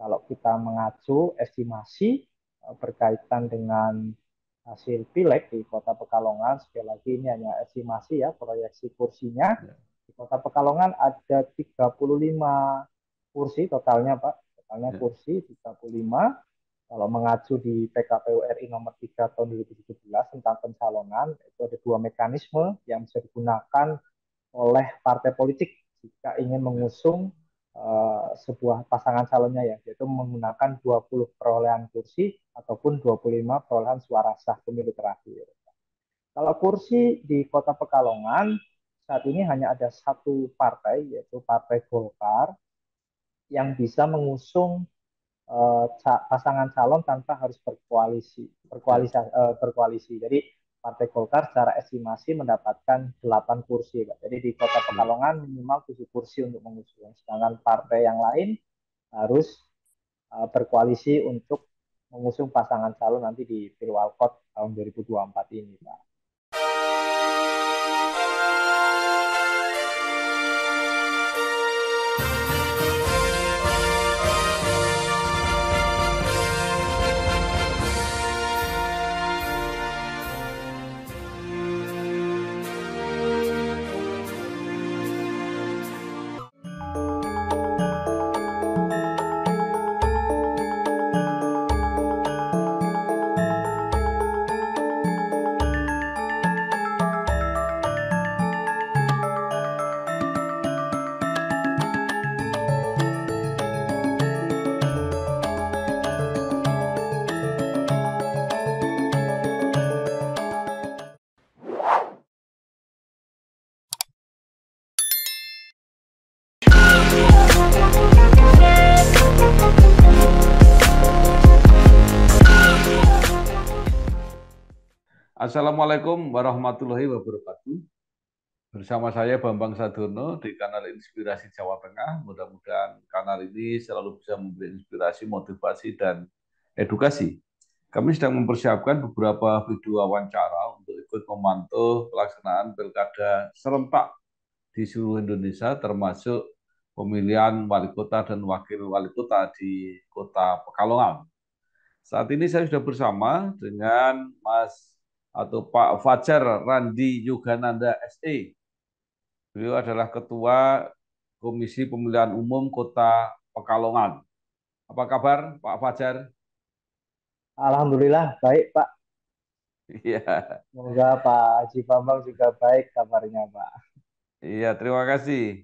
Kalau kita mengacu estimasi berkaitan dengan hasil pileg di Kota Pekalongan, sekali lagi ini hanya estimasi ya, proyeksi kursinya. Ya. Di Kota Pekalongan ada 35 kursi totalnya, Pak. Totalnya Ya. kursi 35. Kalau mengacu di PKPU RI nomor 3 tahun 2017 tentang pencalonan, itu ada dua mekanisme yang bisa digunakan oleh partai politik jika ingin Ya. mengusung sebuah pasangan calonnya ya, yaitu menggunakan 20 perolehan kursi ataupun 25 perolehan suara sah pemilu terakhir. Kalau kursi di Kota Pekalongan saat ini hanya ada satu partai, yaitu Partai Golkar, yang bisa mengusung pasangan calon tanpa harus Ya. berkoalisi. Jadi Partai Golkar secara estimasi mendapatkan 8 kursi, Pak. Jadi di Kota Ya. Pekalongan minimal 7 kursi untuk mengusung. Sedangkan partai yang lain harus berkoalisi untuk mengusung pasangan calon nanti di Pilwalkot tahun 2024 ini, Pak. Assalamualaikum warahmatullahi wabarakatuh. Bersama saya Bambang Sadurno di kanal Inspirasi Jawa Tengah. Mudah-mudahan kanal ini selalu bisa memberi inspirasi, motivasi, dan edukasi. Kami sedang mempersiapkan beberapa video wawancara untuk ikut memantau pelaksanaan pilkada serentak di seluruh Indonesia, termasuk pemilihan wali kota dan wakil wali kota di Kota Pekalongan. Saat ini saya sudah bersama dengan Mas atau Pak Fajar Randi Yogananda SE. Beliau adalah Ketua Komisi Pemilihan Umum Kota Pekalongan. Apa kabar Pak Fajar? Alhamdulillah baik, Pak. Iya, Semoga Pak Haji Bambang juga baik kabarnya, Pak. iya, terima kasih.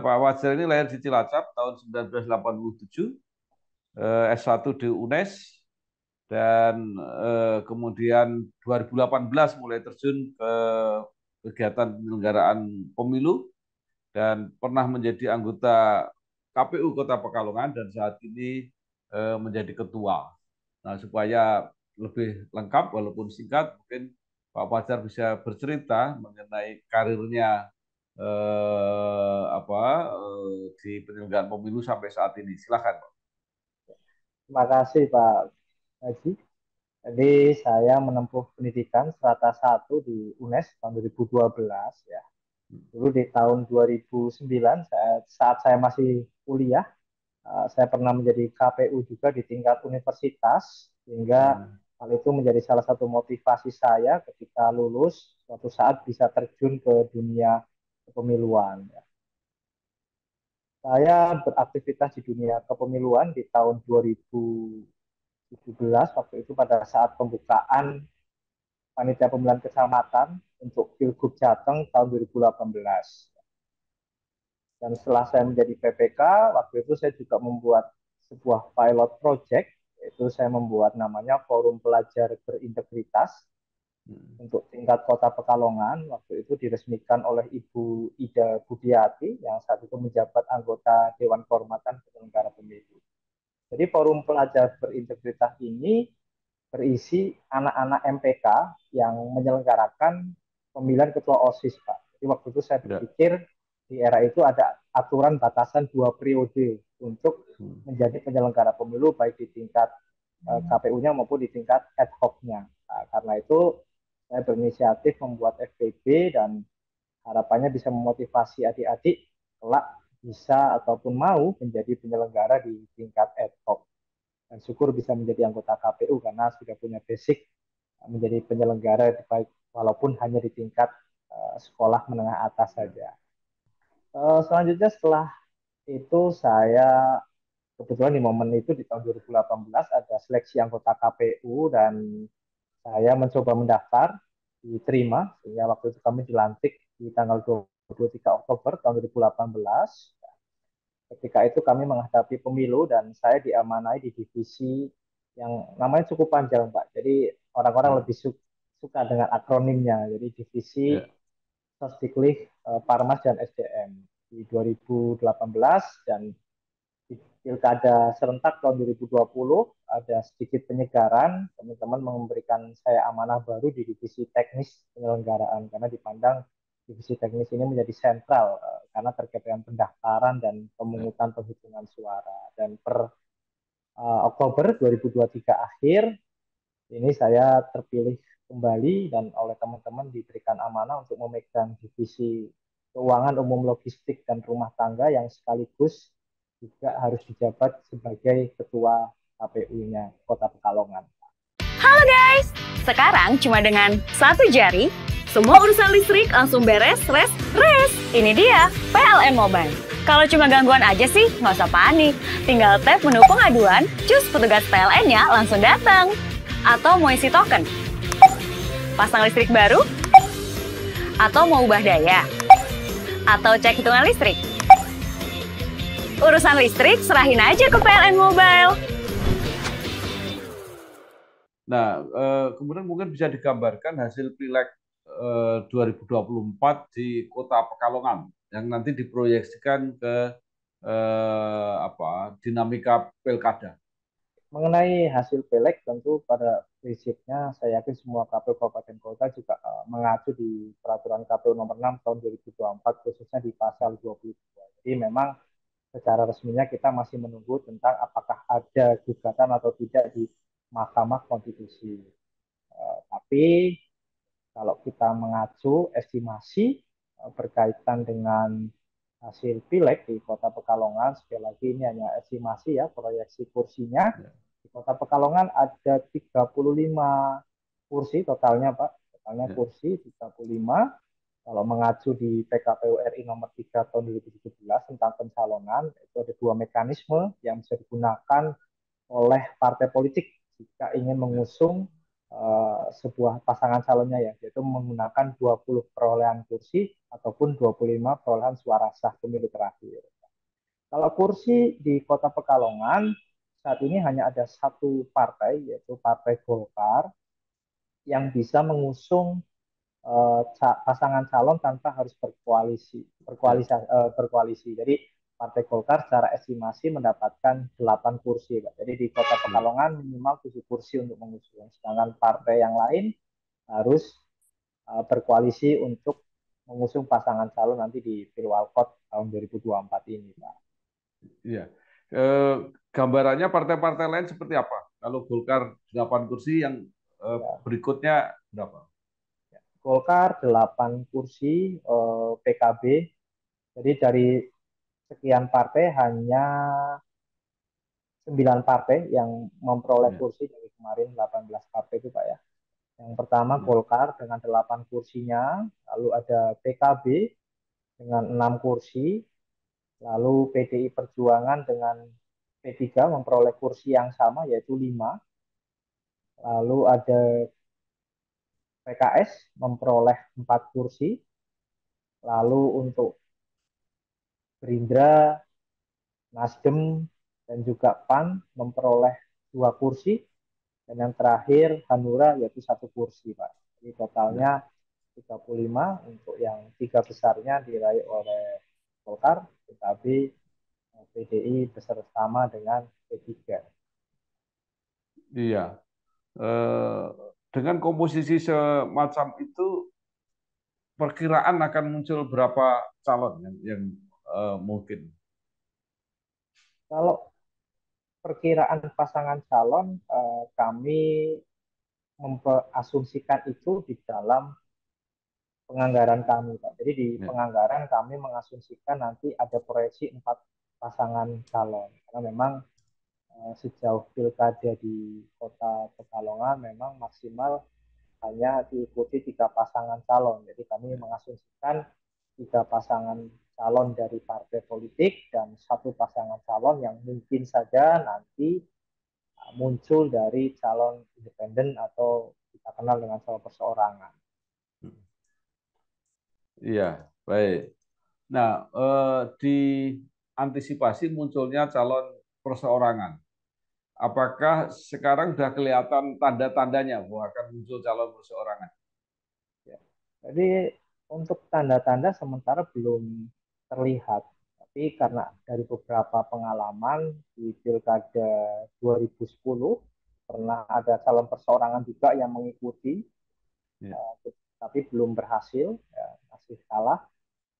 Pak Fajar ini lahir di Cilacap tahun 1987, S1 di UNES, dan kemudian 2018 mulai terjun ke kegiatan penyelenggaraan pemilu dan pernah menjadi anggota KPU Kota Pekalongan dan saat ini menjadi ketua. Nah, supaya lebih lengkap walaupun singkat, mungkin Pak Fajar bisa bercerita mengenai karirnya di penyelenggaraan pemilu sampai saat ini. Silakan, Pak. Terima kasih, Pak Haji. Jadi saya menempuh pendidikan strata 1 di UNES tahun 2012 ya. Dulu di tahun 2009 saat saya masih kuliah, saya pernah menjadi KPU juga di tingkat universitas, sehingga Hmm. hal itu menjadi salah satu motivasi saya ketika lulus suatu saat bisa terjun ke dunia kepemiluan. Ya. Saya beraktivitas di dunia kepemiluan di tahun 2017, waktu itu pada saat pembukaan panitia pemilihan kecamatan untuk Pilgub Jateng tahun 2018. Dan setelah saya menjadi PPK, waktu itu saya juga membuat sebuah pilot project, yaitu saya membuat namanya Forum Pelajar Berintegritas Hmm. untuk tingkat Kota Pekalongan. Waktu itu diresmikan oleh Ibu Ida Budiati yang saat itu menjabat anggota Dewan Kehormatan Penyelenggara Pemilu. Jadi Forum Pelajar Berintegritas ini berisi anak-anak MPK yang menyelenggarakan pemilihan ketua OSIS, Pak. Jadi waktu itu saya Ya. berpikir di era itu ada aturan batasan 2 periode untuk Hmm. menjadi penyelenggara pemilu baik di tingkat KPU-nya maupun di tingkat ad hoc-nya. Nah, karena itu saya berinisiatif membuat FPB dan harapannya bisa memotivasi adik-adik kelak bisa ataupun mau menjadi penyelenggara di tingkat ad hoc. Dan syukur bisa menjadi anggota KPU karena sudah punya basic menjadi penyelenggara baik walaupun hanya di tingkat sekolah menengah atas Ya. saja. Selanjutnya setelah itu saya kebetulan di momen itu di tahun 2018 ada seleksi anggota KPU dan saya mencoba mendaftar, diterima, sehingga waktu itu kami dilantik di tanggal 23 Oktober tahun 2018. Ketika itu kami menghadapi pemilu dan saya diamanai di divisi yang namanya cukup panjang, Pak. Jadi orang-orang Ya. lebih suka dengan akronimnya. Jadi divisi Ya. Sosdiklik, Parmas dan SDM di 2018 dan di Pilkada serentak tahun 2020 ada sedikit penyegaran, teman-teman memberikan saya amanah baru di divisi teknis penyelenggaraan karena dipandang divisi teknis ini menjadi sentral karena terkait dengan pendaftaran dan Ya. pemungutan penghitungan suara. Dan per Oktober 2023 akhir ini saya terpilih kembali dan oleh teman-teman diberikan amanah untuk memegang divisi keuangan umum logistik dan rumah tangga yang sekaligus juga harus dijabat sebagai ketua KPU-nya Kota Pekalongan. Halo guys, sekarang cuma dengan satu jari, semua urusan listrik langsung beres, res. Ini dia, PLN Mobile. Kalau cuma gangguan aja sih, nggak usah panik. Tinggal tap menu pengaduan, cus petugas PLN-nya langsung datang. Atau mau isi token, pasang listrik baru, atau mau ubah daya, atau cek hitungan listrik. Urusan listrik serahin aja ke PLN Mobile. Nah, kemudian mungkin bisa digambarkan hasil Pileg 2024 di Kota Pekalongan yang nanti diproyeksikan ke dinamika pilkada. Mengenai hasil pileg tentu pada prinsipnya saya yakin semua KPU Kabupaten Kota juga mengacu di peraturan KPU nomor 6 tahun 2024 khususnya di pasal 22. Jadi memang secara resminya kita masih menunggu tentang apakah ada gugatan atau tidak di Mahkamah Konstitusi. Tapi kalau kita mengacu estimasi berkaitan dengan hasil pileg di Kota Pekalongan, sekali lagi ini hanya estimasi ya, proyeksi kursinya. Ya. Di Kota Pekalongan ada 35 kursi totalnya, Pak. Totalnya Ya. kursi 35. Kalau mengacu di PKPU RI nomor 3 tahun 2017 tentang pencalonan, itu ada dua mekanisme yang bisa digunakan oleh partai politik jika ingin Ya. mengusung sebuah pasangan calonnya ya, yaitu menggunakan 20 perolehan kursi ataupun 25 perolehan suara sah pemilu terakhir. Kalau kursi di Kota Pekalongan saat ini hanya ada satu partai yaitu Partai Golkar yang bisa mengusung pasangan calon tanpa harus Ya. berkoalisi. Jadi Partai Golkar secara estimasi mendapatkan 8 kursi, Pak. Jadi di Kota Ya. Pekalongan minimal 7 kursi untuk mengusung. Sedangkan partai yang lain harus berkoalisi untuk mengusung pasangan calon nanti di Pilwalkot tahun 2024 ini, Pak. Iya. Eh, Gambarannya partai-partai lain seperti apa? Kalau Golkar 8 kursi, yang Ya, berikutnya berapa? Golkar 8 kursi, PKB. Jadi dari sekian partai hanya 9 partai yang memperoleh Ya. kursi dari kemarin 18 partai itu, Pak ya. Yang pertama Ya. Golkar dengan 8 kursinya, lalu ada PKB dengan 6 kursi, lalu PDI Perjuangan dengan P3 memperoleh kursi yang sama yaitu 5, lalu ada PKS memperoleh 4 kursi, lalu untuk Gerindra, Nasdem, dan juga PAN memperoleh 2 kursi, dan yang terakhir Hanura yaitu 1 kursi, Pak. Jadi Ya. totalnya 35 untuk yang tiga besarnya diraih oleh Golkar, PKB, PDI bersama dengan P3. Iya. Eh, dengan komposisi semacam itu, perkiraan akan muncul berapa calon yang mungkin? Kalau perkiraan pasangan calon, kami memperasumsikan itu di dalam penganggaran kami, Pak. Jadi di Ya. penganggaran kami mengasumsikan nanti ada proyeksi 4 pasangan calon. Karena memang sejauh pilkada di Kota Pekalongan memang maksimal hanya diikuti 3 pasangan calon. Jadi kami mengasumsikan 3 pasangan calon dari partai politik dan 1 pasangan calon yang mungkin saja nanti muncul dari calon independen atau kita kenal dengan calon perseorangan. Iya, baik. Nah, diantisipasi munculnya calon perseorangan. Apakah sekarang sudah kelihatan tanda-tandanya bahwa akan muncul calon perseorangan? Ya. Jadi untuk tanda-tanda sementara belum terlihat. Tapi karena dari beberapa pengalaman di Pilkada 2010 pernah ada calon perseorangan juga yang mengikuti, Ya. tapi belum berhasil, ya, masih kalah.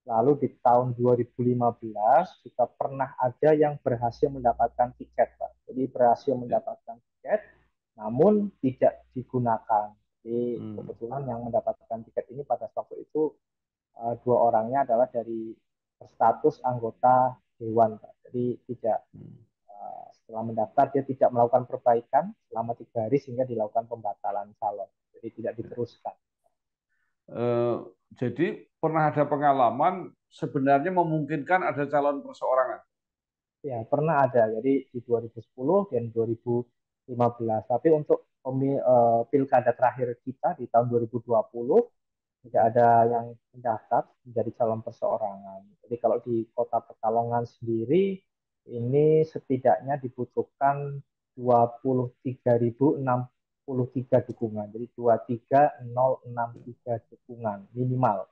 Lalu di tahun 2015 juga pernah ada yang berhasil mendapatkan tiket, Pak. Jadi berhasil mendapatkan tiket, namun tidak digunakan. Jadi kebetulan yang mendapatkan tiket ini pada waktu itu 2 orangnya adalah dari status anggota dewan, Pak. Jadi tidak setelah mendaftar dia tidak melakukan perbaikan selama 3 hari sehingga dilakukan pembatalan calon. Jadi tidak diteruskan. Jadi pernah ada pengalaman sebenarnya memungkinkan ada calon perseorangan. Ya, pernah ada. Jadi di 2010 dan 2015. Tapi untuk pilkada terakhir kita di tahun 2020 tidak ada yang mendaftar menjadi calon perseorangan. Jadi kalau di Kota Pekalongan sendiri ini setidaknya dibutuhkan 23.063 dukungan. Jadi 23.063 dukungan minimal.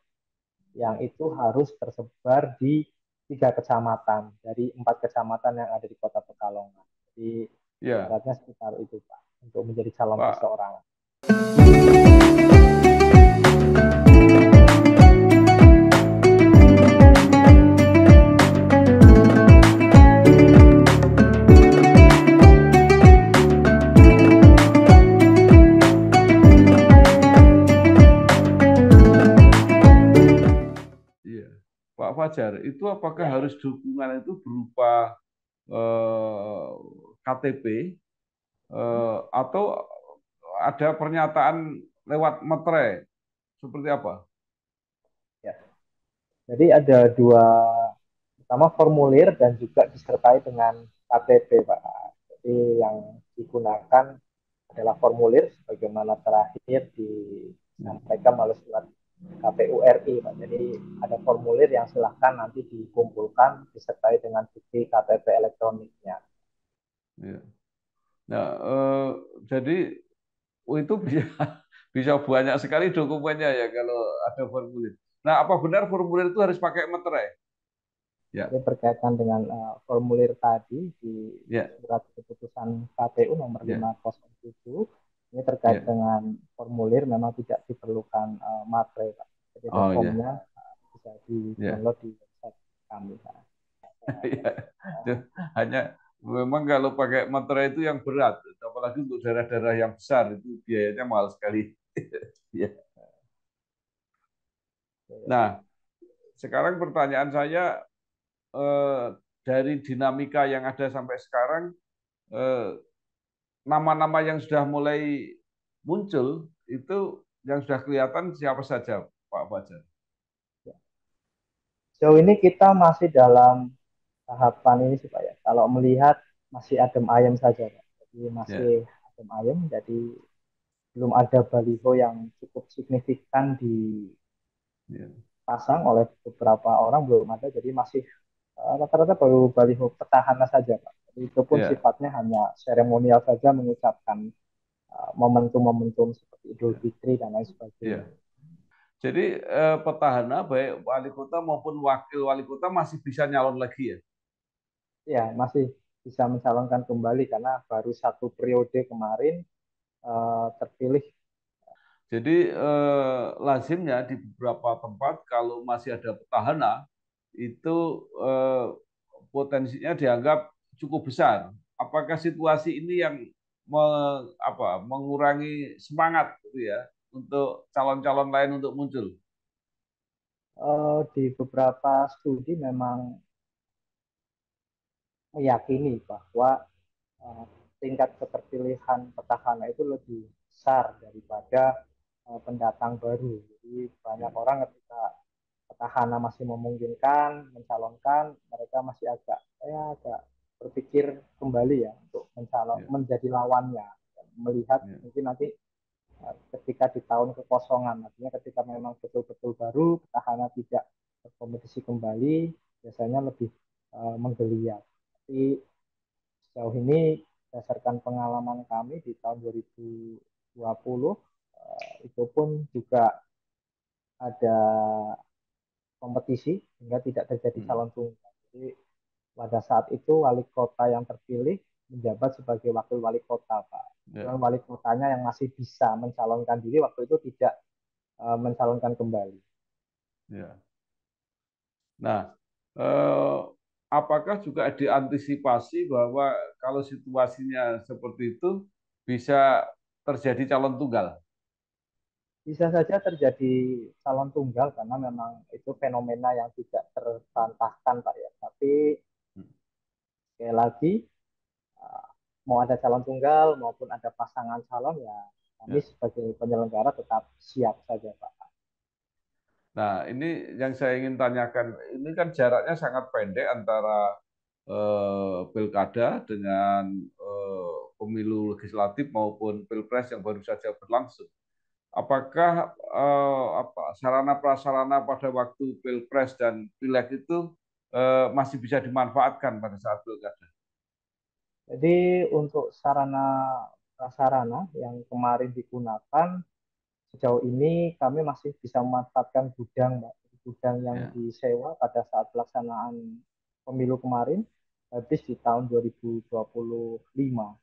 Yang itu harus tersebar di 3 kecamatan dari 4 kecamatan yang ada di Kota Pekalongan. Jadi syaratnya sekitar itu, Pak, untuk menjadi calon perseorangan. Pak Fajar, itu apakah harus dukungan itu berupa KTP atau ada pernyataan lewat materai seperti apa? Ya. Jadi ada pertama formulir dan juga disertai dengan KTP, Pak. Jadi yang digunakan adalah formulir sebagaimana terakhir disampaikan melalui surat KPU RI, Pak. Jadi ada formulir yang silahkan nanti dikumpulkan disertai dengan bukti KTP elektroniknya. Ya. Nah, jadi itu bisa banyak sekali dokumennya ya kalau ada formulir. Nah, apa benar formulir itu harus pakai materai? Ya. Jadi berkaitan dengan formulir tadi di surat keputusan KPU nomor 507 ini terkait dengan formulir memang tidak diperlukan materai, Pak. Jadi formnya bisa di-download di website kami, Pak. Hanya memang kalau pakai materai itu yang berat, apalagi untuk daerah-daerah yang besar itu biayanya mahal sekali. Nah, sekarang pertanyaan saya dari dinamika yang ada sampai sekarang, nama-nama yang sudah mulai muncul itu yang sudah kelihatan siapa saja, Pak Fajar? Sejauh ini kita masih dalam tahapan ini sih, Pak, ya. Kalau melihat masih adem ayem saja, Pak. Jadi masih adem ayem, jadi belum ada baliho yang cukup signifikan dipasang oleh beberapa orang, belum ada. Jadi masih rata-rata baru baliho petahana saja, Pak. Jadi itu pun sifatnya hanya seremonial saja, mengucapkan momentum-momentum seperti Idul Fitri dan lain sebagainya. Jadi petahana baik wali kota maupun wakil wali kota masih bisa nyalon lagi ya? Ya, masih bisa mencalonkan kembali karena baru 1 periode kemarin terpilih. Jadi lazimnya di beberapa tempat kalau masih ada petahana itu potensinya dianggap cukup besar. Apakah situasi ini yang mengurangi semangat gitu ya untuk calon-calon lain untuk muncul? Di beberapa studi memang meyakini bahwa eh, tingkat keterpilihan petahana itu lebih besar daripada pendatang baru. Jadi banyak Ya, orang ketika petahana masih memungkinkan mencalonkan, mereka masih agak berpikir kembali ya untuk ya, menjadi lawannya, melihat ya, mungkin nanti ketika di tahun kekosongan, artinya ketika memang betul-betul baru petahana tidak berkompetisi kembali, biasanya lebih menggeliat. Tapi sejauh ini berdasarkan pengalaman kami di tahun 2020, itu pun juga ada kompetisi sehingga tidak terjadi hmm, calon tunggal. Jadi pada saat itu wali kota yang terpilih menjabat sebagai wakil wali kota, Pak. ya, Dan wali kotanya yang masih bisa mencalonkan diri waktu itu tidak mencalonkan kembali. ya. Nah, eh, apakah juga diantisipasi bahwa kalau situasinya seperti itu bisa terjadi calon tunggal? Bisa saja terjadi calon tunggal karena memang itu fenomena yang tidak terbantahkan, Pak ya. Tapi Hmm, sekali lagi, uh, mau ada calon tunggal maupun ada pasangan calon ya, kami ya. sebagai penyelenggara tetap siap saja, Pak. Nah, ini yang saya ingin tanyakan, ini kan jaraknya sangat pendek antara pilkada dengan pemilu legislatif maupun pilpres yang baru saja berlangsung. Apakah sarana prasarana pada waktu pilpres dan pileg itu masih bisa dimanfaatkan pada saat pilkada? Jadi untuk sarana prasarana yang kemarin digunakan, sejauh ini kami masih bisa memanfaatkan gudang, Mbak. Gudang yang Ya, disewa pada saat pelaksanaan pemilu kemarin habis di tahun 2025.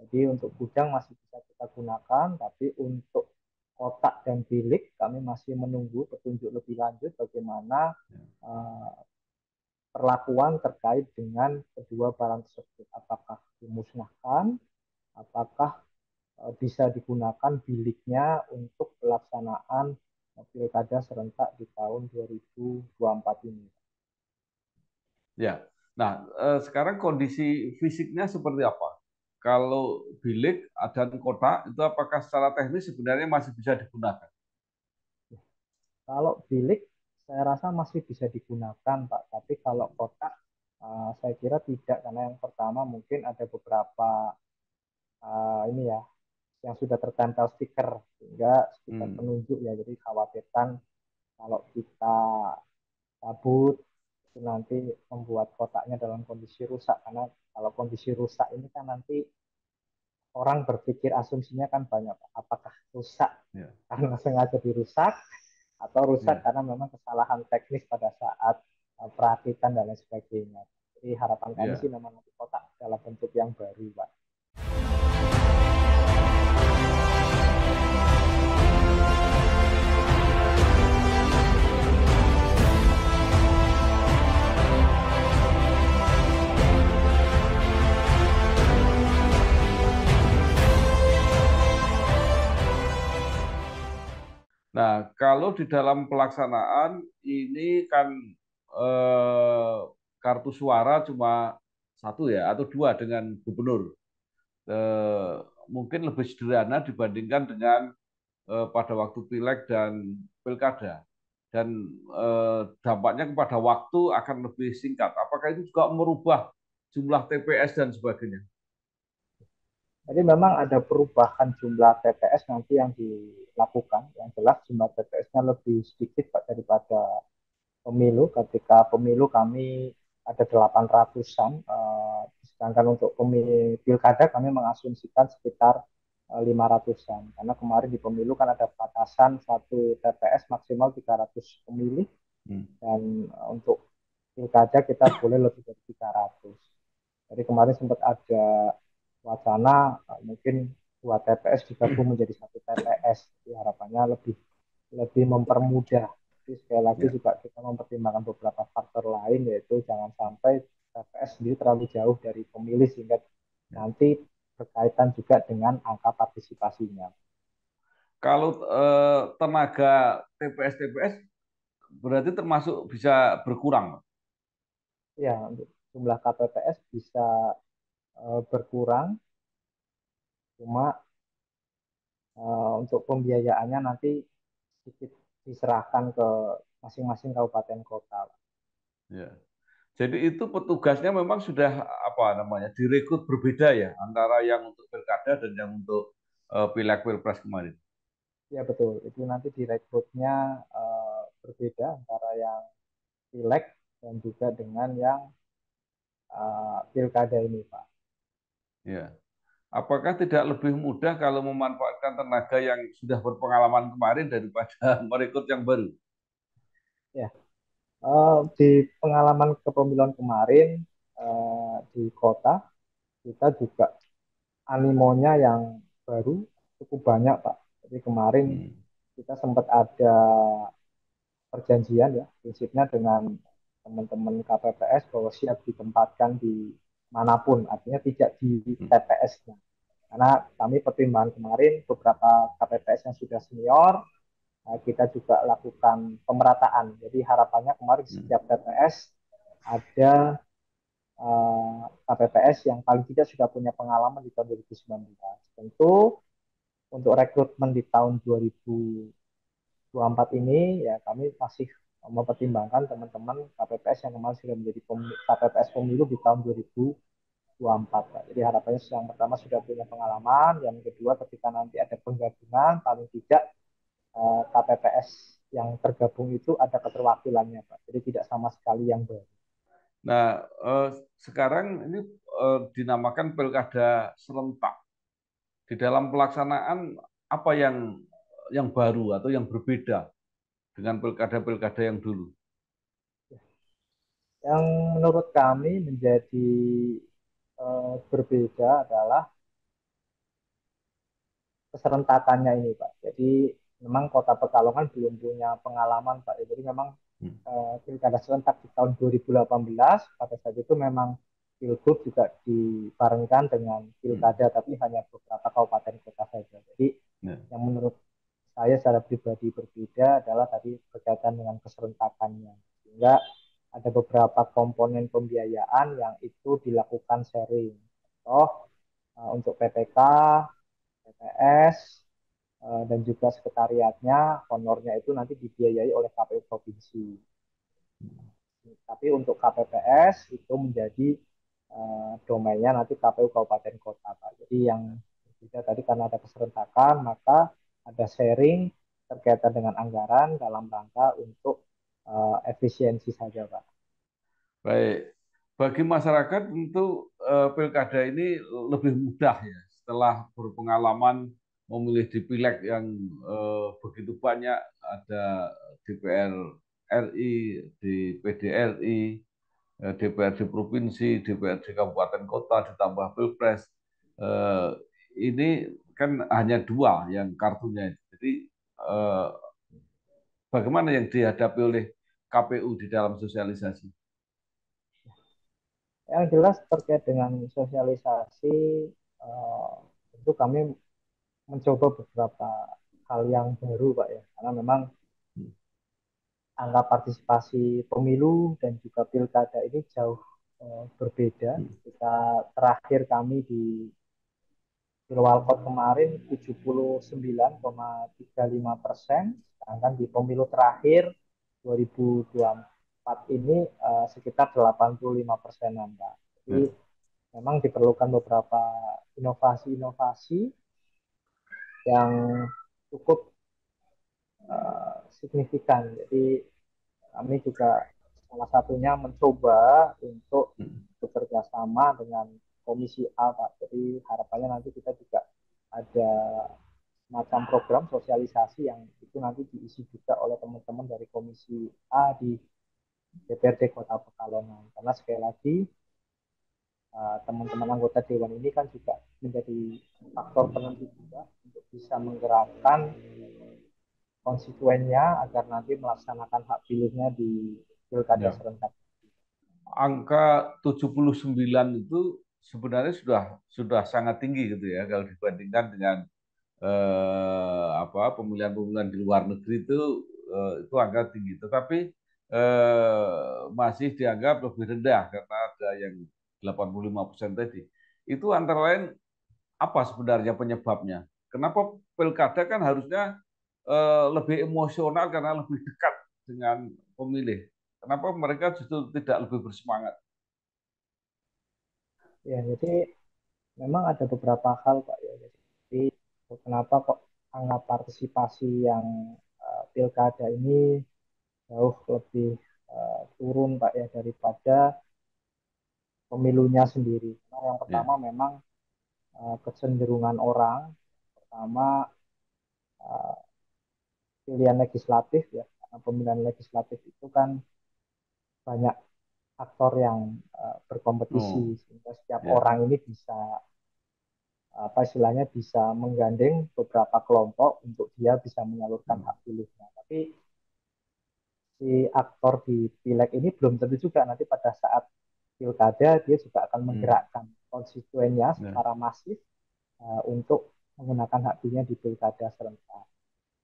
Jadi untuk gudang masih bisa kita gunakan, tapi untuk kotak dan bilik kami masih menunggu petunjuk lebih lanjut bagaimana ya, uh, perlakuan terkait dengan kedua barang tersebut. Apakah dimusnahkan, apakah bisa digunakan biliknya untuk pelaksanaan pilkada serentak di tahun 2024 ini. ya. Nah, sekarang kondisi fisiknya seperti apa? Kalau bilik dan kotak itu apakah secara teknis sebenarnya masih bisa digunakan? Kalau bilik saya rasa masih bisa digunakan, Pak. Tapi kalau kotak saya kira tidak, karena yang pertama mungkin ada beberapa ini ya yang sudah tertempel stiker, sehingga stiker Hmm, penunjuk ya, jadi khawatirkan kalau kita cabut itu nanti membuat kotaknya dalam kondisi rusak, karena kalau kondisi rusak ini kan nanti orang berpikir asumsinya kan banyak, apakah rusak ya, karena sengaja dirusak atau rusak ya, karena memang kesalahan teknis pada saat perakitan dan lain sebagainya. Jadi harapan kami sih ya. memang nanti kotak dalam bentuk yang baru, Pak. Nah, kalau di dalam pelaksanaan ini kan eh, kartu suara cuma satu ya atau dua dengan gubernur. Eh, Mungkin lebih sederhana dibandingkan dengan pada waktu pileg dan pilkada. Dan dampaknya kepada waktu akan lebih singkat. Apakah itu juga merubah jumlah TPS dan sebagainya? Jadi memang ada perubahan jumlah TPS nanti yang dilakukan. Yang jelas jumlah TPS-nya lebih sedikit Pak daripada pemilu. Ketika pemilu kami ada 800-an, sedangkan untuk pemilu pilkada kami mengasumsikan sekitar 500-an. Karena kemarin di pemilu kan ada batasan satu TPS maksimal 300 pemilih, Hmm. dan untuk pilkada kita boleh lebih dari 300. Jadi kemarin sempat ada wacana mungkin dua TPS digabung menjadi satu TPS. Jadi harapannya lebih lebih mempermudah. Jadi sekali lagi Ya, juga kita mempertimbangkan beberapa faktor lain, yaitu jangan sampai TPS sendiri terlalu jauh dari pemilih sehingga ya. nanti berkaitan juga dengan angka partisipasinya. Kalau tenaga TPS-TPS berarti termasuk bisa berkurang. Ya, untuk jumlah KPPS bisa berkurang, cuma untuk pembiayaannya nanti sedikit diserahkan ke masing-masing kabupaten kota. Ya. Jadi itu petugasnya memang sudah apa namanya direkrut berbeda ya antara yang untuk pilkada dan yang untuk pileg pilpres kemarin. Ya betul, itu nanti direkrutnya berbeda antara yang pileg dan juga dengan yang pilkada ini, Pak. Ya. Apakah tidak lebih mudah kalau memanfaatkan tenaga yang sudah berpengalaman kemarin daripada merekrut yang baru? Ya, di pengalaman kepemiluan kemarin di kota, kita juga animonya yang baru cukup banyak, Pak. Jadi kemarin Hmm. kita sempat ada perjanjian ya, prinsipnya dengan teman-teman KPPS bahwa siap ditempatkan di manapun, artinya tidak di TPS-nya. Karena kami pertimbangan kemarin beberapa KPPS yang sudah senior, kita juga lakukan pemerataan. Jadi harapannya kemarin setiap TPS ada KPPS yang paling tidak sudah punya pengalaman di tahun 2019. Tentu untuk rekrutmen di tahun 2024 ini ya kami masih mempertimbangkan teman-teman KPPS yang kemarin sudah menjadi KPPS pemilu di tahun 2024. Jadi harapannya yang pertama sudah punya pengalaman, yang kedua ketika nanti ada penggabungan paling tidak KPPS yang tergabung itu ada keterwakilannya, Pak. Jadi tidak sama sekali yang baru. Nah, sekarang ini dinamakan pilkada serentak. Di dalam pelaksanaan apa yang baru atau yang berbeda dengan pilkada-pilkada yang dulu? Yang menurut kami menjadi berbeda adalah keserentakannya ini, Pak. Jadi memang Kota Pekalongan belum punya pengalaman, Pak. Jadi memang pilkada serentak di tahun 2018 pada saat itu memang pilgub juga dibarengkan dengan pilkada, tapi hanya beberapa kabupaten kota saja. Jadi Ya. yang menurut saya secara pribadi berbeda adalah tadi berkaitan dengan keserentakannya. Sehingga ada beberapa komponen pembiayaan yang itu dilakukan sharing. Contoh untuk PPK, PPS, dan juga sekretariatnya, honornya itu nanti dibiayai oleh KPU Provinsi. Tapi untuk KPPS itu menjadi domainnya nanti KPU Kabupaten Kota, Pak. Jadi yang berbeda tadi karena ada keserentakan, maka ada sharing terkaitan dengan anggaran dalam rangka untuk efisiensi saja, Pak. Baik, bagi masyarakat tentu pilkada ini lebih mudah ya setelah berpengalaman memilih di pileg yang begitu banyak, ada DPR RI, di PD RI, DPRD provinsi, DPRD kabupaten kota, ditambah pilpres. Eh, ini kan hanya dua yang kartunya. Jadi eh, bagaimana yang dihadapi oleh KPU di dalam sosialisasi? Yang jelas terkait dengan sosialisasi, tentu kami mencoba beberapa hal yang baru, Pak ya, karena memang angka partisipasi pemilu dan juga pilkada ini jauh berbeda. Kita terakhir kami di Pilwalkot kemarin 79,35%, sedangkan di pemilu terakhir 2024 ini sekitar 85%. Jadi Ya. memang diperlukan beberapa inovasi-inovasi yang cukup signifikan. Jadi kami juga salah satunya mencoba untuk bekerja sama dengan Komisi A, Pak. Jadi harapannya nanti kita juga ada semacam program sosialisasi yang itu nanti diisi juga oleh teman-teman dari Komisi A di DPRD Kota Pekalongan. Karena sekali lagi teman-teman anggota Dewan ini kan juga menjadi faktor penentu juga untuk bisa menggerakkan konstituennya agar nanti melaksanakan hak pilihnya di pilkada Ya. serentak. Angka 79 itu sebenarnya sudah sangat tinggi gitu ya kalau dibandingkan dengan pemilihan-pemilihan di luar negeri itu itu angka tinggi. Tetapi masih dianggap lebih rendah karena ada yang 85% tadi. Itu antara lain apa sebenarnya penyebabnya? Kenapa pilkada kan harusnya lebih emosional karena lebih dekat dengan pemilih. Kenapa mereka justru tidak lebih bersemangat? Ya, jadi memang ada beberapa hal Pak ya. Jadi kenapa kok angka partisipasi yang pilkada ini jauh lebih turun Pak ya daripada pemilunya sendiri. Nah, yang Ya, pertama memang kecenderungan orang, pertama uh, pilihan legislatif ya. Karena pemilihan legislatif itu kan banyak aktor yang berkompetisi oh, sehingga setiap ya, orang ini bisa apa istilahnya bisa menggandeng beberapa kelompok untuk dia bisa menyalurkan hak pilihnya. Tapi si aktor di pileg ini belum tentu juga nanti pada saat pilkada dia juga akan hmm, menggerakkan konstituennya ya, secara masif untuk menggunakan hak pilihnya di pilkada serentak.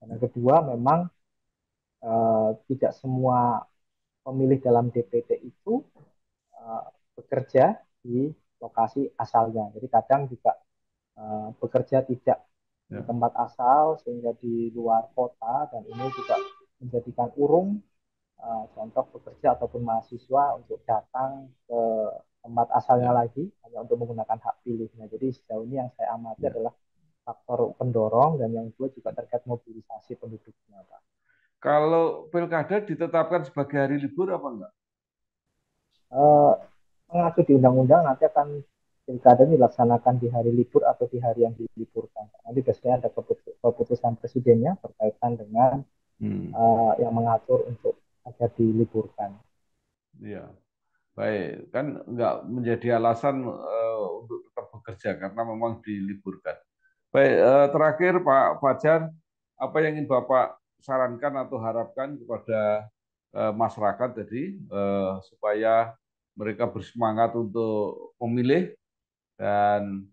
Dan yang kedua memang tidak semua pemilih dalam DPT itu uh, bekerja di lokasi asalnya. Jadi kadang juga bekerja tidak di ya, tempat asal sehingga di luar kota dan ini juga menjadikan urung contoh pekerja ataupun mahasiswa untuk datang ke tempat asalnya ya, lagi hanya untuk menggunakan hak pilihnya. Jadi sejauh ini yang saya amati ya. adalah faktor pendorong dan yang kedua juga terkait mobilisasi penduduknya, Pak. Kalau pilkada ditetapkan sebagai hari libur apa enggak? Eh, Mengacu di undang-undang nanti akan pilkada ini dilaksanakan di hari libur atau di hari yang diliburkan. Nanti biasanya ada keputusan presidennya berkaitan dengan Hmm, yang mengatur untuk agar diliburkan. iya. Baik, kan enggak menjadi alasan untuk tetap bekerja karena memang diliburkan. Baik, terakhir Pak Fajar, apa yang ingin Bapak sarankan atau harapkan kepada masyarakat tadi supaya mereka bersemangat untuk memilih dan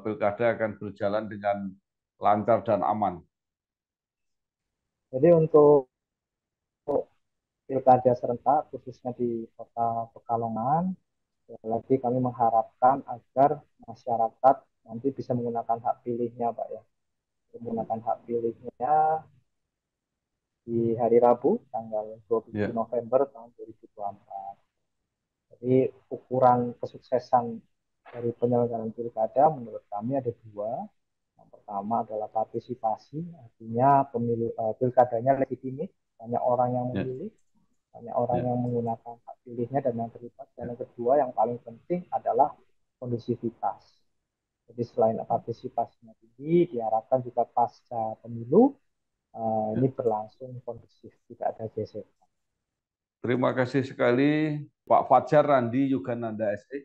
pilkada akan berjalan dengan lancar dan aman. Jadi untuk pilkada serentak khususnya di Kota Pekalongan, lagi kami mengharapkan agar masyarakat nanti bisa menggunakan hak pilihnya, Pak ya. Menggunakan hak pilihnya di hari Rabu tanggal 27 Ya, November tahun 2024. Jadi ukuran kesuksesan dari penyelenggaraan pilkada menurut kami ada dua. Yang pertama adalah partisipasi, artinya pemilu pilkadanya legitimit, banyak orang yang ya, memilih, banyak orang ya, yang menggunakan hak pilihnya dan yang terlibat. Dan ya, yang kedua yang paling penting adalah kondusivitas. Jadi selain partisipasinya tinggi, diharapkan juga pasca pemilu ya. ini berlangsung kondusif, tidak ada gesekan. Terima kasih sekali Pak Fajar Randi Yugananda SE,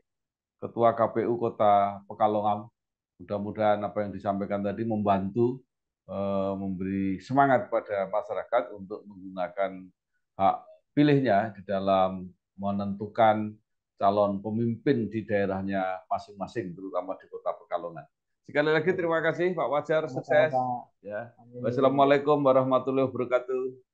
Ketua KPU Kota Pekalongan. Mudah-mudahan apa yang disampaikan tadi membantu memberi semangat pada masyarakat untuk menggunakan hak pilihnya di dalam menentukan calon pemimpin di daerahnya masing-masing, terutama di Kota Pekalongan. Sekali lagi terima kasih Pak Fajar, Sama-sama sukses. Pak. Ya. Amin. Wassalamualaikum warahmatullahi wabarakatuh.